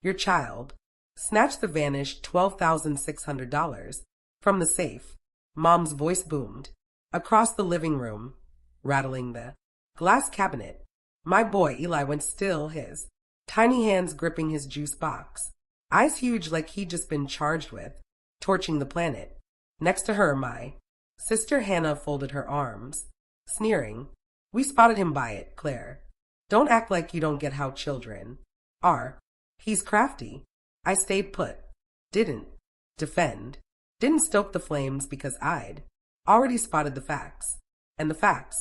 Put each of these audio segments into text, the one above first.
Your child snatched the vanished $12,600 from the safe. Mom's voice boomed across the living room, rattling the glass cabinet. My boy Eli went still, his tiny hands gripping his juice box, eyes huge like he'd just been charged with torching the planet. Next to her, my sister Hannah folded her arms, sneering. We spotted him by it, Claire. Don't act like you don't get how children are. He's crafty. I stayed put. Didn't defend. Didn't stoke the flames because I'd already spotted the facts. And the facts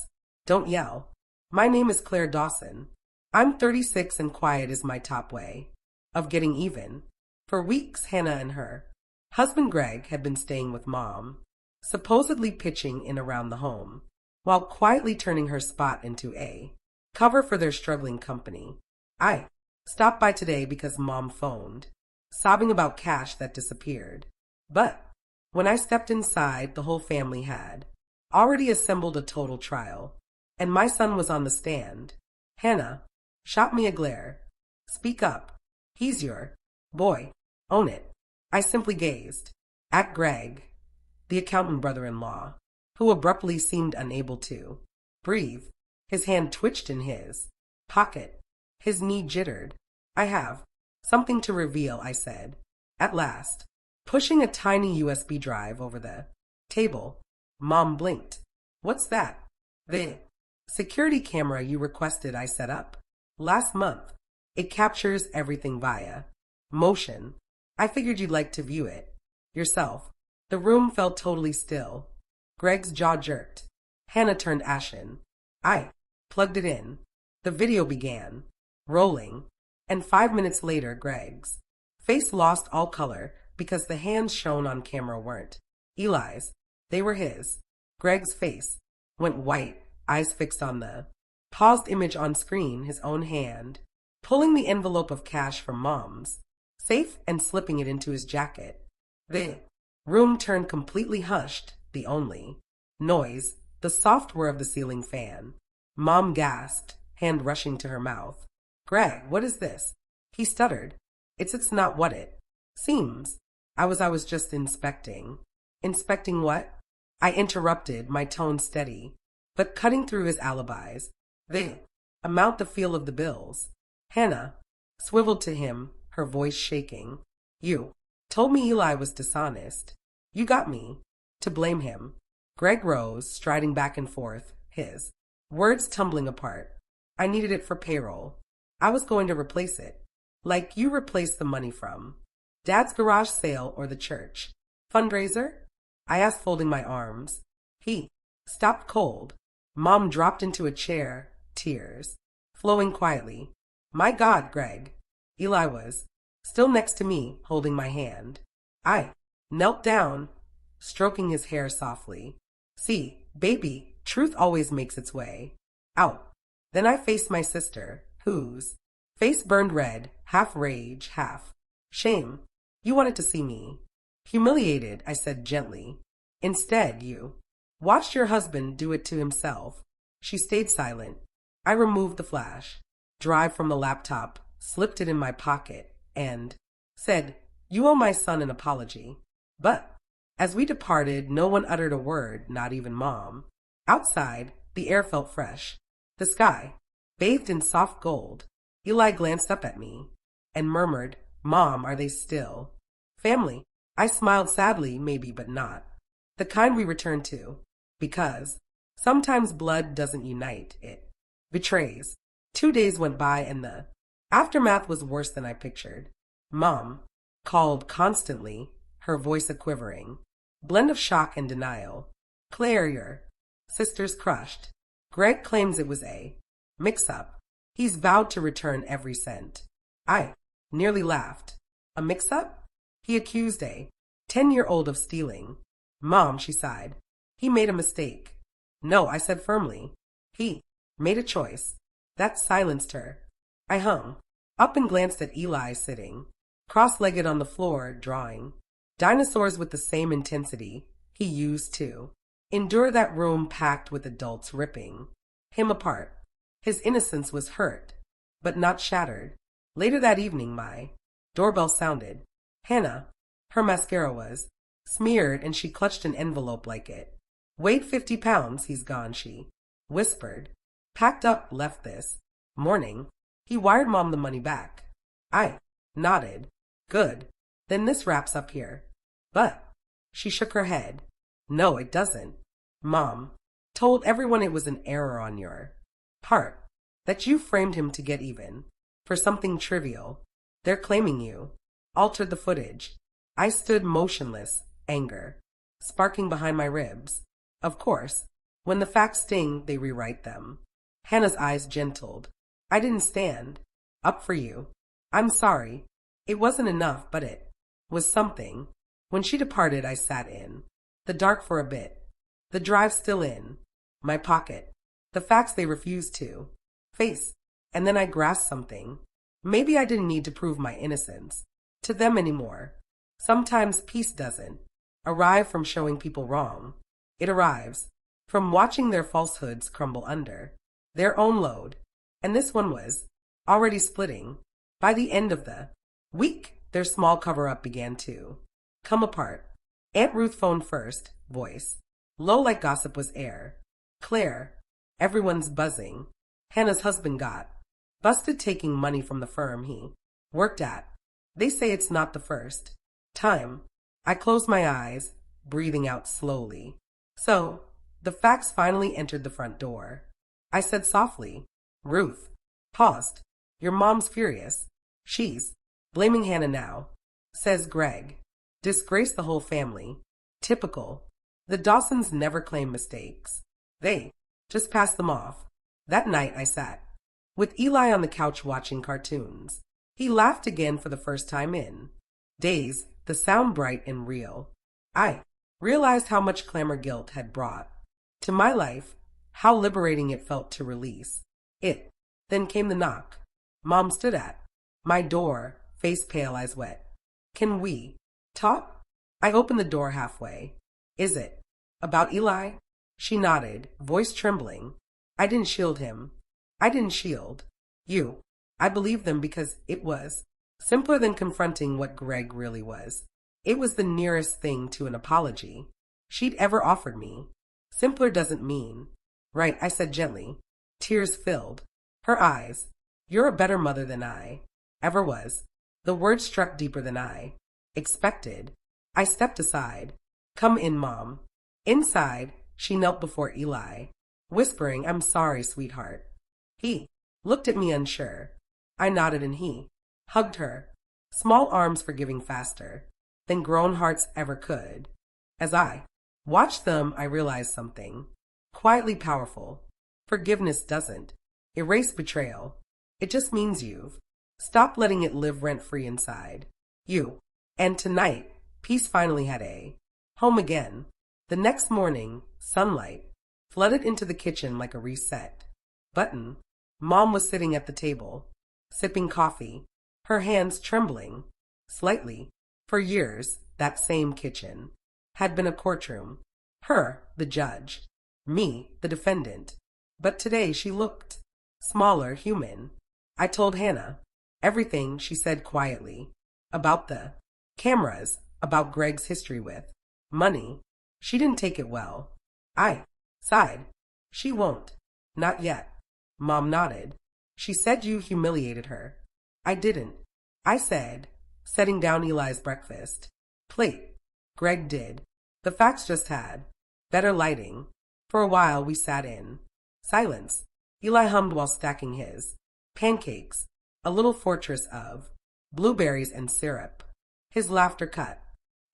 don't yell. My name is Claire Dawson. I'm 36 and quiet is my top way of getting even. For weeks, Hannah and her husband Greg had been staying with Mom, supposedly pitching in around the home, while quietly turning her spot into a cover for their struggling company. I stopped by today because Mom phoned, sobbing about cash that disappeared. But when I stepped inside, the whole family had already assembled a total trial, and my son was on the stand. Hannah shot me a glare. Speak up. He's your boy. Own it. I simply gazed at Greg, the accountant brother-in-law, who abruptly seemed unable to breathe. His hand twitched in his pocket. His knee jittered. I have something to reveal, I said, at last, pushing a tiny USB drive over the table. Mom blinked. What's that? The security camera you requested I set up last month. It captures everything via motion. I figured you'd like to view it yourself. The room felt totally still. Greg's jaw jerked. Hannah turned ashen. I plugged it in. The video began rolling, and 5 minutes later Greg's face lost all color because the hands shown on camera weren't Eli's. They were his. Greg's face went white, eyes fixed on the paused image on screen, his own hand pulling the envelope of cash from Mom's safe and slipping it into his jacket. The room turned completely hushed, the only noise, the soft whir of the ceiling fan. Mom gasped, hand rushing to her mouth. Greg, what is this? He stuttered. It's not what it seems. I was just inspecting. Inspecting what? I interrupted, my tone steady, but cutting through his alibis. The amount, the feel of the bills. Hannah swiveled to him, her voice shaking. You told me Eli was dishonest. You got me to blame him. Greg rose, striding back and forth, his words tumbling apart. I needed it for payroll. I was going to replace it. Like you replaced the money from Dad's garage sale or the church fundraiser? I asked, folding my arms. He stopped cold. Mom dropped into a chair, tears flowing quietly. My God, Greg. Eli was still next to me, holding my hand. I knelt down, stroking his hair softly. See, baby, truth always makes its way out. Then I faced my sister, whose face burned red, half rage, half shame. You wanted to see me humiliated, I said gently. Instead, you watched your husband do it to himself. She stayed silent. I removed the flash drive from the laptop, slipped it in my pocket, and said, You owe my son an apology. But as we departed, no one uttered a word, not even Mom. Outside, the air felt fresh. The sky, bathed in soft gold. Eli glanced up at me and murmured, Mom, are they still family? I smiled sadly, maybe, but not the kind we return to, because sometimes blood doesn't unite, it betrays. 2 days went by and the aftermath was worse than I pictured. Mom called constantly, her voice a quivering blend of shock and denial. Claire, your sister's crushed. Greg claims it was a mix-up. He's vowed to return every cent. I nearly laughed. A mix-up? He accused a 10-year-old of stealing. Mom, she sighed. He made a mistake. No, I said firmly. He made a choice. That silenced her. I hung up and glanced at Eli sitting cross-legged on the floor, drawing dinosaurs with the same intensity he used to endure that room packed with adults ripping him apart. His innocence was hurt, but not shattered. Later that evening, my Doorbell sounded. Hannah. Her mascara was smeared and she clutched an envelope like it. Weighed 50 pounds, he's gone, she whispered. Packed up, left this morning. He wired Mom the money back. I nodded. Good. Then this wraps up here. But she shook her head. No, it doesn't. Mom told everyone it was an error on your part, that you framed him to get even for something trivial. They're claiming you altered the footage. I stood motionless, anger sparking behind my ribs. Of course, when the facts sting, they rewrite them. Hannah's eyes gentled. I didn't stand up for you. I'm sorry. It wasn't enough, but it was something. When she departed, I sat in the dark for a bit. The drive still in my pocket. The facts they refused to face. And then I grasped something. Maybe I didn't need to prove my innocence to them anymore. Sometimes peace doesn't arrive from showing people wrong. It arrives from watching their falsehoods crumble under their own load. And this one was already splitting. By the end of the week, their small cover-up began to come apart. Aunt Ruth phoned first, voice low like gossip was air. Claire, everyone's buzzing. Hannah's husband got busted taking money from the firm he worked at. They say it's not the first time. I closed my eyes, breathing out slowly. So, the facts finally entered the front door. I said softly. Ruth paused. Your mom's furious. She's blaming Hannah now, says Greg. Disgrace the whole family. Typical. The Dawsons never claim mistakes. They just pass them off. That night I sat with Eli on the couch watching cartoons. He laughed again for the first time in days, the sound bright and real. I realized how much clamor guilt had brought to my life, how liberating it felt to release it. Then came the knock. Mom stood at my door, face pale, eyes wet. Can we talk? I opened the door halfway. Is it about Eli? She nodded, voice trembling. I didn't shield him. I didn't shield you. I believed them because it was simpler than confronting what Greg really was. It was the nearest thing to an apology she'd ever offered me. Simpler doesn't mean right, I said gently. Tears filled her eyes. You're a better mother than I ever was. The words struck deeper than I expected. I stepped aside. Come in, Mom. Inside, she knelt before Eli, whispering, I'm sorry, sweetheart. He looked at me unsure. I nodded and he hugged her, small arms forgiving faster than grown hearts ever could. As I watched them, I realized something quietly powerful. Forgiveness doesn't erase betrayal. It just means you've stopped letting it live rent-free inside you. And tonight, peace finally had a home again. The next morning, sunlight flooded into the kitchen like a reset button. Mom was sitting at the table, sipping coffee, her hands trembling slightly. For years, that same kitchen had been a courtroom. Her, the judge, me, the defendant. But today she looked smaller, human. I told Hannah everything, she said quietly, about the cameras, about Greg's history with money. She didn't take it well. I sighed. She won't. Not yet. Mom nodded. She said you humiliated her. I didn't. I said, setting down Eli's breakfast plate. Greg did. The facts just had better lighting. For a while we sat in silence. Eli hummed while stacking his pancakes, a little fortress of blueberries and syrup. His laughter cut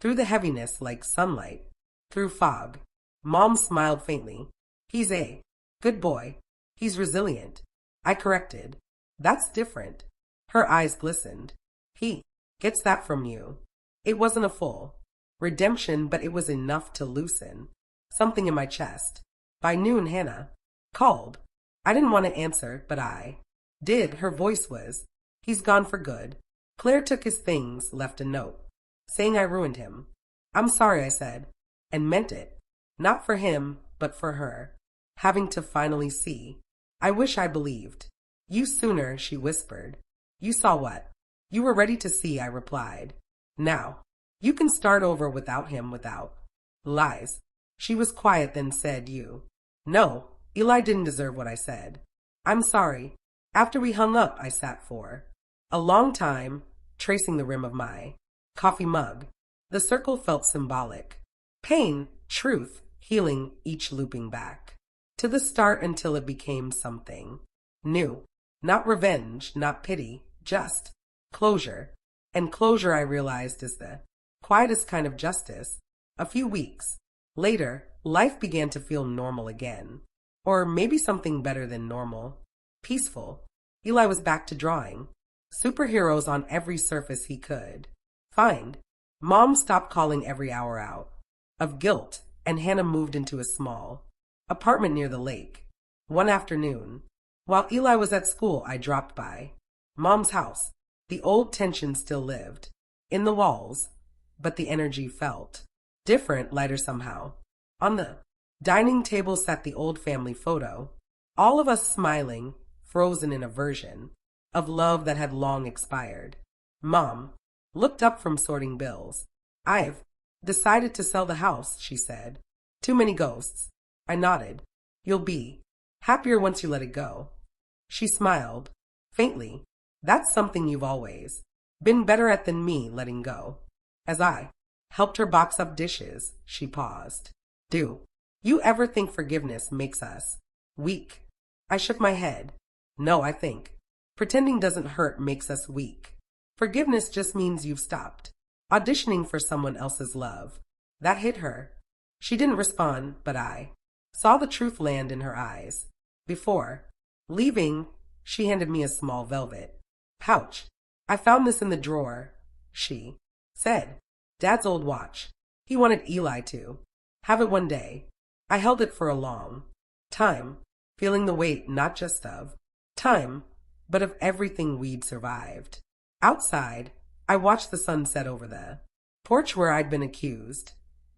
through the heaviness like sunlight through fog. Mom smiled faintly. He's a good boy. He's resilient. I corrected. That's different. Her eyes glistened. He gets that from you. It wasn't a full redemption, but it was enough to loosen something in my chest. By noon, Hannah called. I didn't want to answer, but I did. Her voice was, he's gone for good. Claire took his things, left a note, saying I ruined him. I'm sorry, I said, and meant it. Not for him, but for her. Having to finally see. I wish I believed you sooner, she whispered. You saw what? You were ready to see, I replied. Now, you can start over without him without lies. She was quiet, then said, You. No, Eli didn't deserve what I said. I'm sorry. After we hung up, I sat for a long time, tracing the rim of my coffee mug. The circle felt symbolic. Pain, truth, healing, each looping back to the start until it became something new. Not revenge, not pity, just closure. And closure, I realized, is the quietest kind of justice. A few weeks later, life began to feel normal again. Or maybe something better than normal. Peaceful. Eli was back to drawing superheroes on every surface he could find. Mom stopped calling every hour out of guilt, and Hannah moved into a small apartment near the lake. One afternoon, while Eli was at school, I dropped by Mom's house. The old tension still lived in the walls, but the energy felt different, lighter somehow. On the dining table sat the old family photo, all of us smiling, frozen in a version of love that had long expired. Mom looked up from sorting bills. I've decided to sell the house, she said. Too many ghosts. I nodded. You'll be happier once you let it go. She smiled, faintly. That's something you've always been better at than me, letting go. As I helped her box up dishes, she paused. Do you ever think forgiveness makes us weak? I shook my head. No, I think pretending doesn't hurt makes us weak. Forgiveness just means you've stopped auditioning for someone else's love. That hit her. She didn't respond, but I saw the truth land in her eyes. Before leaving, she handed me a small velvet pouch. I found this in the drawer, she said. Dad's old watch. He wanted Eli to have it one day. I held it for a long time, feeling the weight not just of time, but of everything we'd survived. Outside, I watched the sun set over the porch where I'd been accused,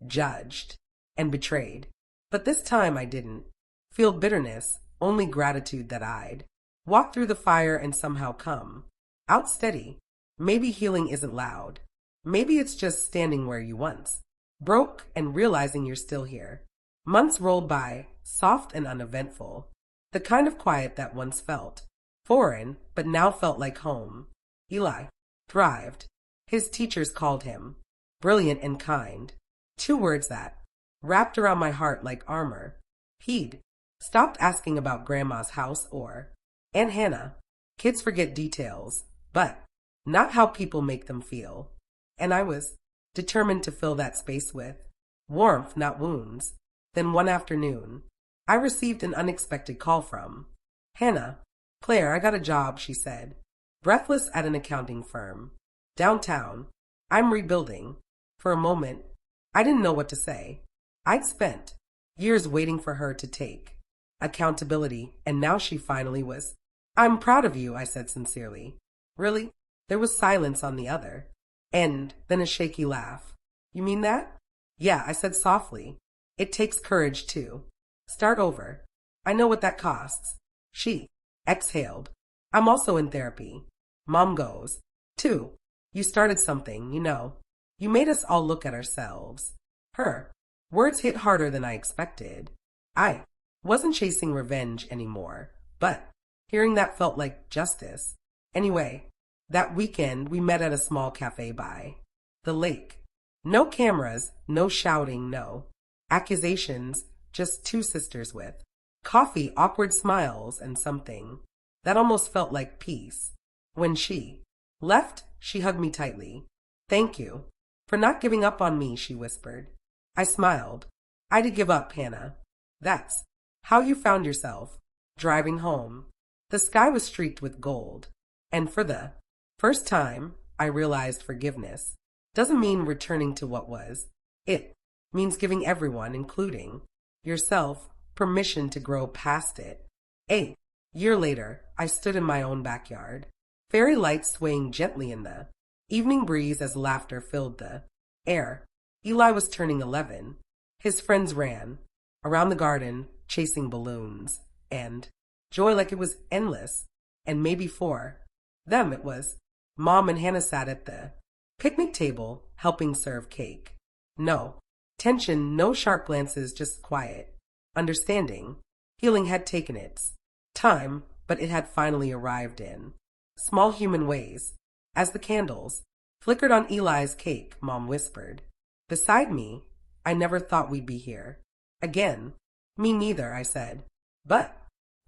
judged, and betrayed. But this time I didn't feel bitterness, only gratitude that I'd walk through the fire and somehow come out steady. Maybe healing isn't loud. Maybe it's just standing where you once broke and realizing you're still here. Months rolled by, soft and uneventful. The kind of quiet that once felt foreign, but now felt like home. Eli thrived. His teachers called him brilliant and kind. 2 words that wrapped around my heart like armor. He'd stopped asking about Grandma's house or Aunt Hannah. Kids forget details, but not how people make them feel. And I was determined to fill that space with warmth, not wounds. Then one afternoon, I received an unexpected call from Hannah. Claire, I got a job, she said, breathless, at an accounting firm downtown. I'm rebuilding. For a moment, I didn't know what to say. I'd spent years waiting for her to take accountability, and now she finally was. I'm proud of you, I said sincerely. Really? There was silence on the other end, then a shaky laugh. You mean that? Yeah, I said softly. It takes courage to start over. I know what that costs. She exhaled. I'm also in therapy. Mom goes, too. You started something, you know. You made us all look at ourselves. Her words hit harder than I expected. I wasn't chasing revenge anymore, but hearing that felt like justice. Anyway, that weekend we met at a small cafe by the lake. No cameras, no shouting, no accusations, just 2 sisters with coffee, awkward smiles, and something that almost felt like peace. When she left, she hugged me tightly. Thank you for not giving up on me, she whispered. I smiled. I did give up, Hannah. That's how you found yourself. Driving home, the sky was streaked with gold, and for the first time, I realized forgiveness doesn't mean returning to what was. It means giving everyone, including yourself, permission to grow past it. A year later, I stood in my own backyard, fairy lights swaying gently in the evening breeze as laughter filled the air. Eli was turning 11. His friends ran around the garden, chasing balloons, and joy like it was endless. And maybe for them it was Mom and Hannah sat at the picnic table, helping serve cake. No tension, no sharp glances, just quiet understanding. Healing had taken its time, but it had finally arrived in small human ways. As the candles flickered on Eli's cake, Mom whispered beside me, I never thought we'd be here again. Me neither, I said. But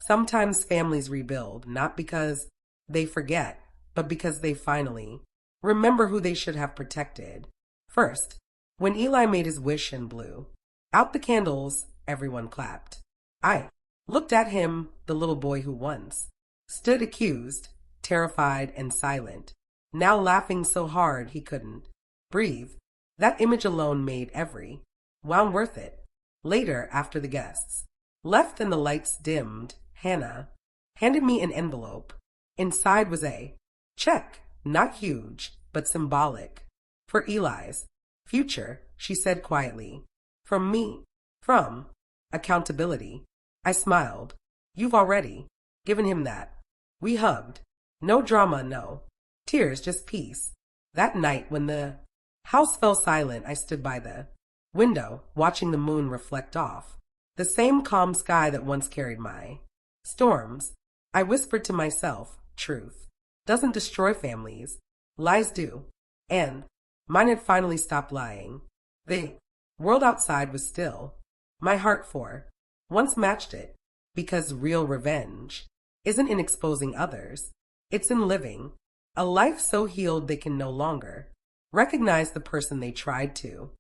sometimes families rebuild, not because they forget, but because they finally remember who they should have protected. First, when Eli made his wish and blew out the candles, everyone clapped. I looked at him, the little boy who once stood accused, terrified and silent, now laughing so hard he couldn't breathe. That image alone made every wound worth it. Later, after the guests left and the lights dimmed, Hannah handed me an envelope. Inside was a check, not huge, but symbolic. For Eli's future, she said quietly. From me. From accountability. I smiled. You've already given him that. We hugged. No drama, no tears, just peace. That night, when the house fell silent, I stood by the window, watching the moon reflect off the same calm sky that once carried my storms. I whispered to myself, truth doesn't destroy families, lies do. And mine had finally stopped lying. The world outside was still. My heart for once matched it, because real revenge isn't in exposing others. It's in living a life so healed they can no longer recognize the person they tried to